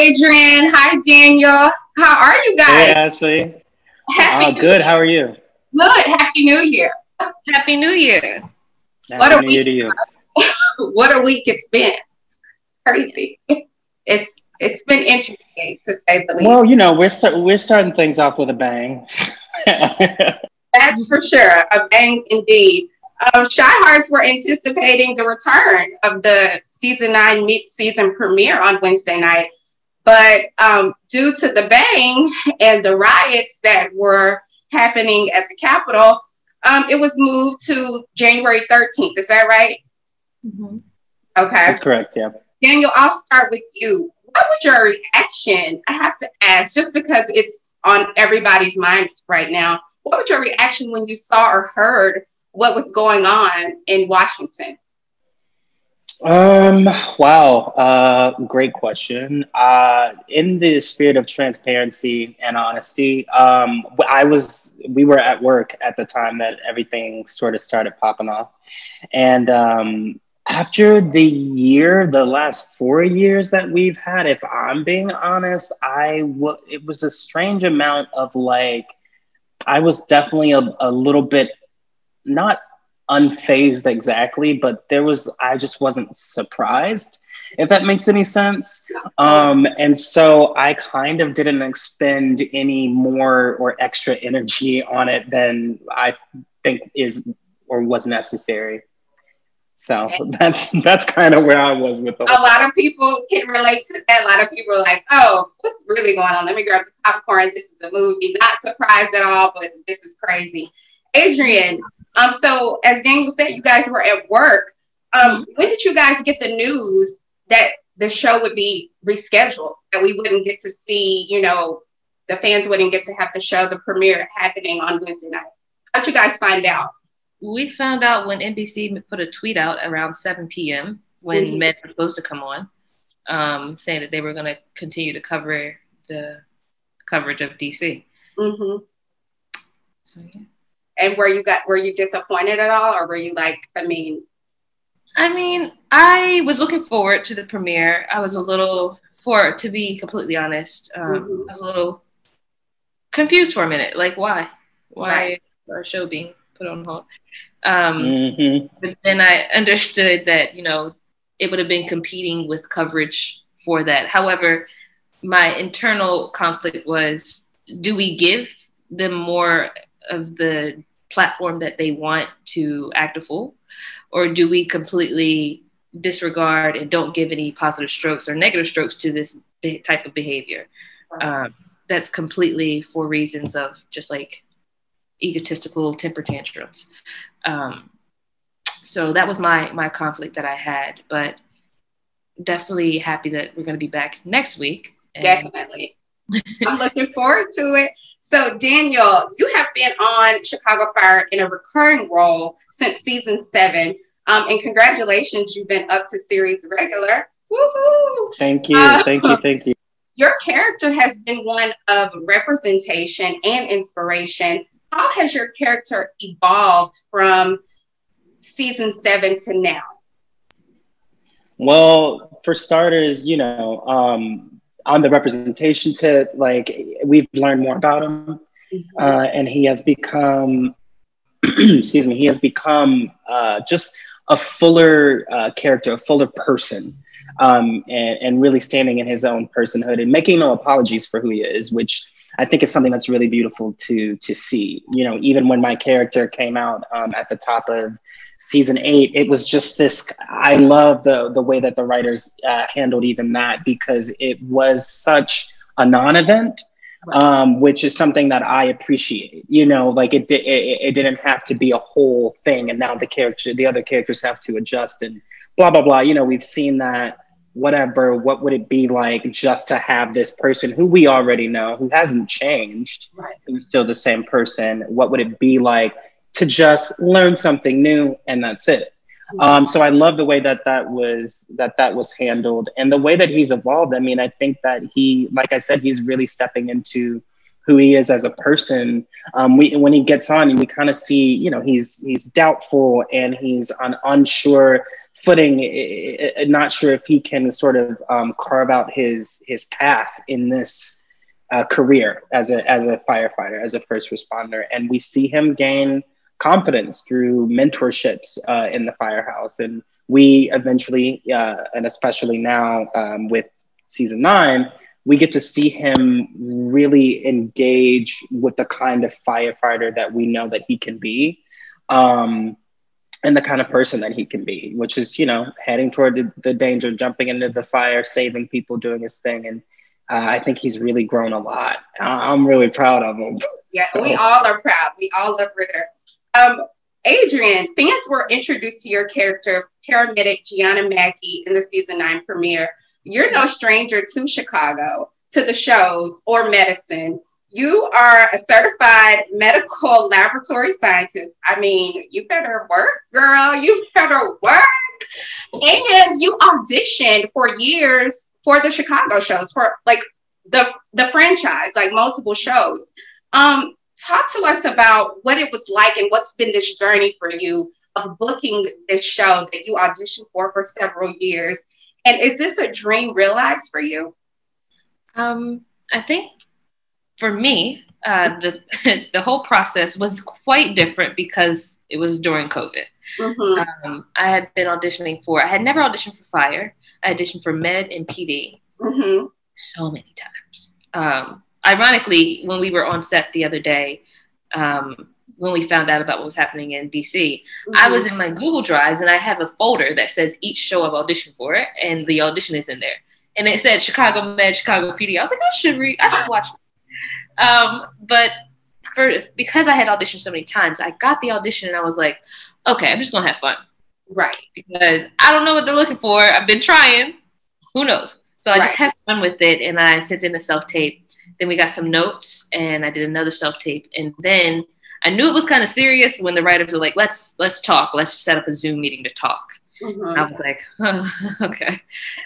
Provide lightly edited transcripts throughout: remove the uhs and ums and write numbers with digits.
Adrian. Hi, Daniel. How are you Hey guys? Ashley. Happy New Good. Year. How are you? Good. Happy New Year. Happy New Year. What Happy a New week. Year to you. What a week it's been. Crazy. It's been interesting to say the Well, least. we're starting things off with a bang. That's for sure. A bang indeed. Shy Hearts were anticipating the return of the season 9 mid-season premiere on Wednesday night. But due to the bang and the riots that were happening at the Capitol, it was moved to January 13th. Is that right? Mm-hmm. Okay. That's correct. Yeah. Daniel, I'll start with you. What was your reaction? I have to ask, just because it's on everybody's minds right now, what was your reaction when you saw or heard what was going on in Washington? Wow. Great question. In the spirit of transparency and honesty, we were at work at the time that everything sort of started popping off. And after the last 4 years that we've had, if I'm being honest, it was a strange amount of like, I was definitely a little bit not unfazed exactly, but I just wasn't surprised, if that makes any sense. And so I kind of didn't expend any more or extra energy on it than I think is or was necessary. So that's kind of where I was with the A whole. lot of people can relate to that. A lot of people are like, oh, what's really going on? Let me grab the popcorn. This is a movie. Not surprised at all, but this is crazy. Adrian, so as Daniel said, you guys were at work. When did you guys get the news that the show would be rescheduled, that we wouldn't get to see, the fans wouldn't get to have the premiere happening on Wednesday night? How'd you guys find out? We found out when NBC put a tweet out around 7 p.m. when Med was supposed to come on, saying that they were going to continue to cover the coverage of DC. Mm-hmm. So, yeah. And were you disappointed at all, or were you like, I was looking forward to the premiere. I was to be completely honest, I was a little confused for a minute. Like, why? Why is our show being put on hold? But then I understood that, it would have been competing with coverage for that. However, my internal conflict was, do we give them more of the platform that they want to act a fool? Or do we completely disregard and don't give any positive strokes or negative strokes to this type of behavior? That's completely for reasons of just like egotistical temper tantrums. So that was my conflict that I had, but definitely happy that we're going to be back next week. Definitely. I'm looking forward to it. So Daniel, you have been on Chicago Fire in a recurring role since season 7. And congratulations, you've been up to series regular. Woohoo! Thank you. Thank you. Your character has been one of representation and inspiration. How has your character evolved from season 7 to now? Well, for starters, on the representation tip, like we've learned more about him, and he has become, he has become just a fuller character, a fuller person, and really standing in his own personhood and making no apologies for who he is, which I think is something that's really beautiful to see. Even when my character came out at the top of season 8, it was just this, I love the way that the writers handled even that, because it was such a non-event, which is something that I appreciate. Like it didn't have to be a whole thing, and now the other characters have to adjust and blah, blah, blah. We've seen that. Whatever, what would it be like just to have this person who we already know, who hasn't changed, who's still the same person? What would it be like to just learn something new, and that's it? So I love the way that was handled, and the way that he's evolved. I think that like I said, he's really stepping into who he is as a person. When he gets on, we kind of see, he's doubtful and he's unsure footing, not sure if he can sort of carve out his path in this career as a firefighter, as a first responder. And we see him gain confidence through mentorships in the firehouse. And we eventually, and especially now with season 9, we get to see him really engage with the kind of firefighter that we know that he can be, and the kind of person that he can be, which is, you know, heading toward the danger, jumping into the fire, saving people, doing his thing. And I think he's really grown a lot. I'm really proud of him. Yeah, so. We all are proud. We all love Ritter. Adriyan, fans were introduced to your character, paramedic Gianna Mackey, in the season 9 premiere. You're no stranger to Chicago, to the shows, or medicine. You are a certified medical laboratory scientist. I mean, you better work, girl. You better work. And you auditioned for years for the Chicago shows, for like the franchise, like multiple shows. Talk to us about what it was like and what's been this journey for you of booking this show that you auditioned for several years. And is this a dream realized for you? I think for me, the whole process was quite different because it was during COVID. Mm-hmm. I had been auditioning I had never auditioned for fire. I auditioned for med and PD mm-hmm. so many times. Ironically, when we were on set the other day, when we found out about what was happening in DC, mm-hmm. I was in my Google Drives and I have a folder that says each show I've auditioned for, and the audition is in there. And it said Chicago Med, Chicago PD. I was like, I should watch it. But because I had auditioned so many times, I got the audition and I was like, okay, I'm just gonna have fun. Right. Because I don't know what they're looking for. I've been trying. Who knows? So I just had fun with it, and I sent in a self-tape. Then we got some notes, and I did another self-tape. And then I knew it was kind of serious when the writers were like, let's talk. Let's set up a Zoom meeting to talk. Mm-hmm. I was like, oh, okay.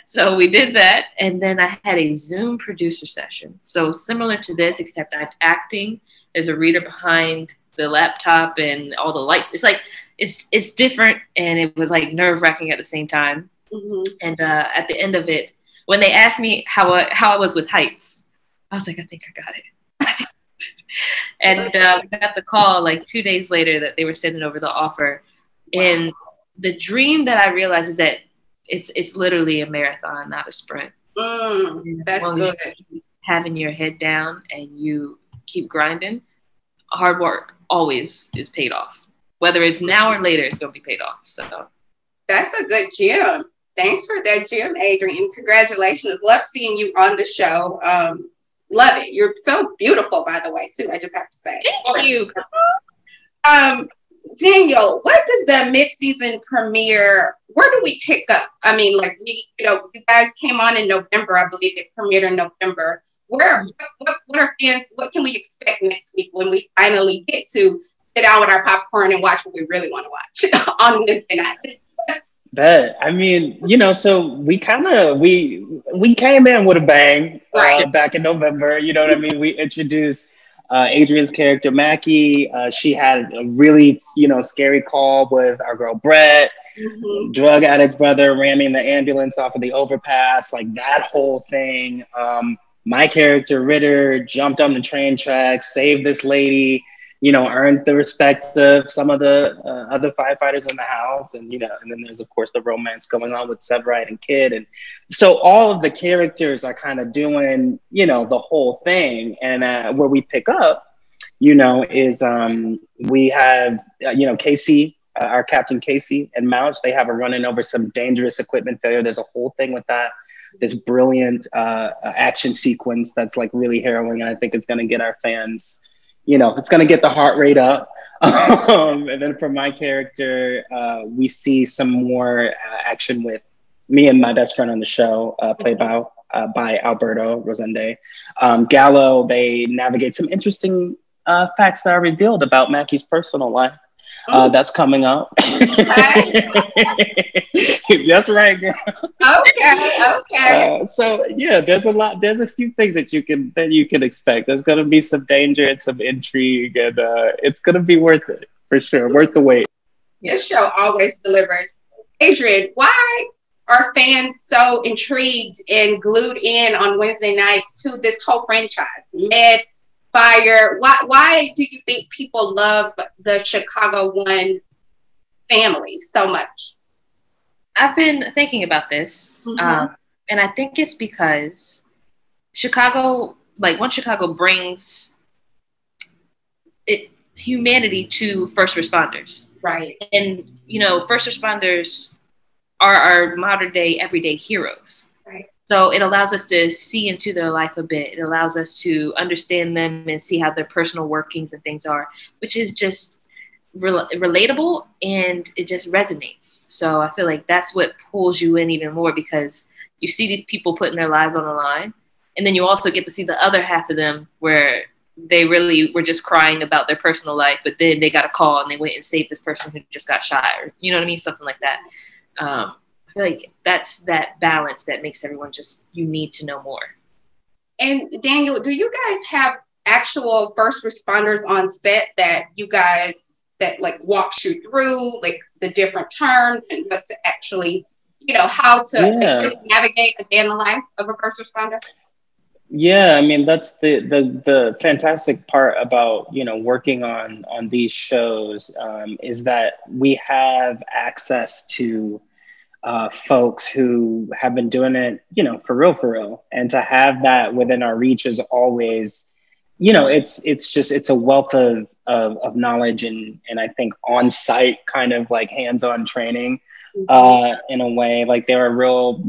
So we did that. And then I had a Zoom producer session. So similar to this, except I'm acting. There's a reader behind the laptop and all the lights. It's like, it's different. And it was like nerve-wracking at the same time. Mm-hmm. And at the end of it, when they asked me how I was with heights, I was like, I think I got it. And we got the call like 2 days later that they were sending over the offer. Wow. And the dream that I realized is that it's literally a marathon, not a sprint. That's good. Having your head down and you keep grinding, hard work always is paid off. Whether it's now or later, it's going to be paid off. So that's a good gem. Thanks for that gem, Adriyan. Congratulations. Love seeing you on the show. Love it. You're so beautiful, by the way, too. I just have to say. Thank you. Daniel, what does the mid-season premiere, where do we pick up? I mean, like, you guys came on in November. I believe it premiered in November. What are fans, what can we expect next week when we finally get to sit down with our popcorn and watch what we really want to watch on Wednesday night? Bet. I mean, so we came in with a bang back in November. You know what I mean? We introduced Adrian's character, Mackie. She had a really, scary call with our girl, Brett. Mm-hmm. Drug addict brother ramming the ambulance off of the overpass. Like that whole thing. My character, Ritter, jumped on the train tracks, saved this lady. Earned the respect of some of the other firefighters in the house. And then there's, of course, the romance going on with Severide and Kid. And so all of the characters are kind of doing, the whole thing. And where we pick up, is we have, Casey, our Captain Casey and Mouch, they have a run-in over some dangerous equipment failure. There's a whole thing with that. This brilliant action sequence that's like really harrowing. And I think it's going to get our fans, it's going to get the heart rate up. And then for my character, we see some more action with me and my best friend on the show, played by Alberto Rosende. Gallo, they navigate some interesting facts that are revealed about Mackie's personal life. That's coming up. That's right, girl. Okay. So yeah, there's a few things that you can expect. There's gonna be some danger and some intrigue, and it's gonna be worth it for sure. Worth the wait. This show always delivers. Adriyan, why are fans so intrigued and glued in on Wednesday nights to this whole franchise? Med, Fire. Why do you think people love the Chicago One family so much? I've been thinking about this, and I think it's because Chicago, like once Chicago brings humanity to first responders, right? And you know, first responders are our modern day everyday heroes. Right. So it allows us to see into their life a bit. It allows us to understand them and see how their personal workings and things are, which is just relatable, and it just resonates. So I feel like that's what pulls you in even more, because you see these people putting their lives on the line, and then you also get to see the other half of them where they really were just crying about their personal life, but then they got a call and they went and saved this person who just got shot, or you know what I mean, something like that. I feel like that's that balance that makes everyone just, you need to know more. And Daniel, do you guys have actual first responders on set that you guys that like walks you through like the different terms and what to actually, you know, how to like, navigate a day in the life of a first responder? Yeah, I mean, that's the fantastic part about, you know, working on these shows, is that we have access to folks who have been doing it, you know, for real. And to have that within our reach is always, you know, it's a wealth of knowledge and I think on-site kind of like hands-on training in a way. Like there are real,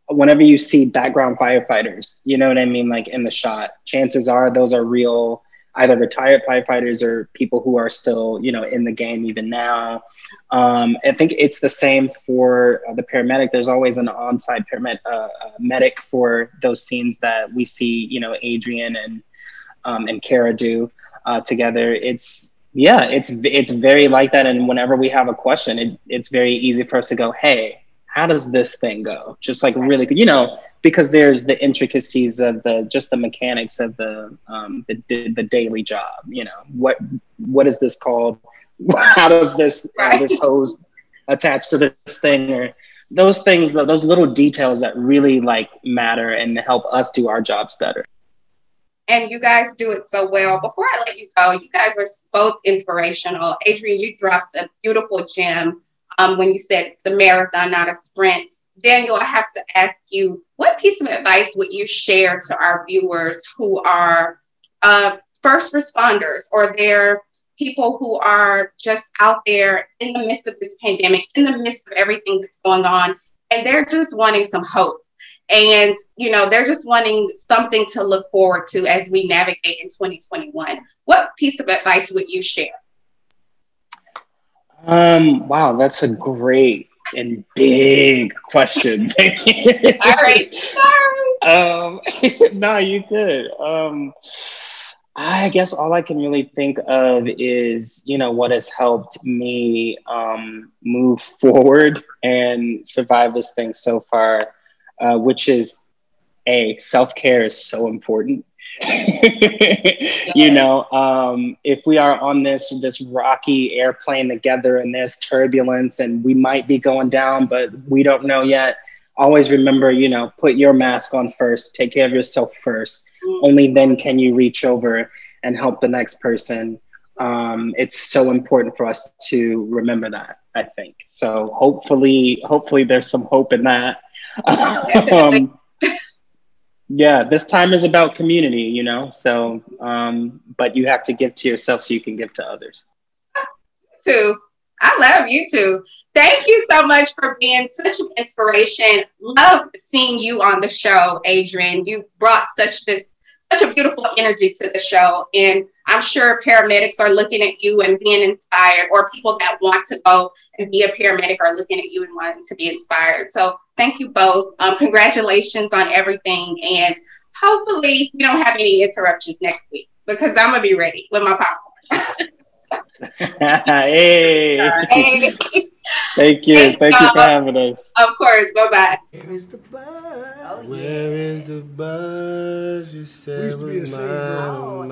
whenever you see background firefighters, you know what I mean, like in the shot, chances are those are real, either retired firefighters or people who are still, you know, in the game even now. I think it's the same for the paramedic. There's always an on-site medic for those scenes that we see, you know, Adriyan and Kara do together. It's very like that. And whenever we have a question, it's very easy for us to go, hey, how does this thing go? Just like really, you know, because there's the intricacies of the mechanics of the daily job. You know, what is this called? How does this this hose attach to this thing? Or those things, those little details that really like matter and help us do our jobs better. And you guys do it so well. Before I let you go, you guys are both inspirational. Adriyan, you dropped a beautiful gem when you said it's a marathon, not a sprint. Daniel, I have to ask you, what piece of advice would you share to our viewers who are first responders, or they're people who are just out there in the midst of this pandemic, in the midst of everything that's going on, and they're just wanting some hope? And, you know, they're just wanting something to look forward to as we navigate in 2021. What piece of advice would you share? Wow, that's a great and big question. All right. Sorry. No, you good. I guess all I can really think of is, you know, what has helped me move forward and survive this thing so far, which is self-care is so important. You know, if we are on this rocky airplane together and there's turbulence and we might be going down, but we don't know yet, always remember, you know, put your mask on first, take care of yourself first. Only then can you reach over and help the next person. It's so important for us to remember that, I think. So hopefully there's some hope in that. Yeah, this time is about community, you know, so, but you have to give to yourself so you can give to others. Too. I love you too. Thank you so much for being such an inspiration. Love seeing you on the show, Adriyan. You brought such a beautiful energy to the show. And I'm sure paramedics are looking at you and being inspired, or people that want to go and be a paramedic are looking at you and wanting to be inspired. So thank you both. Congratulations on everything. And hopefully we don't have any interruptions next week, because I'm going to be ready with my popcorn. Hey. Thank you. Thank you for having us. Of course. Bye-bye. Where is the buzz? Where is the buzz? You said was mine.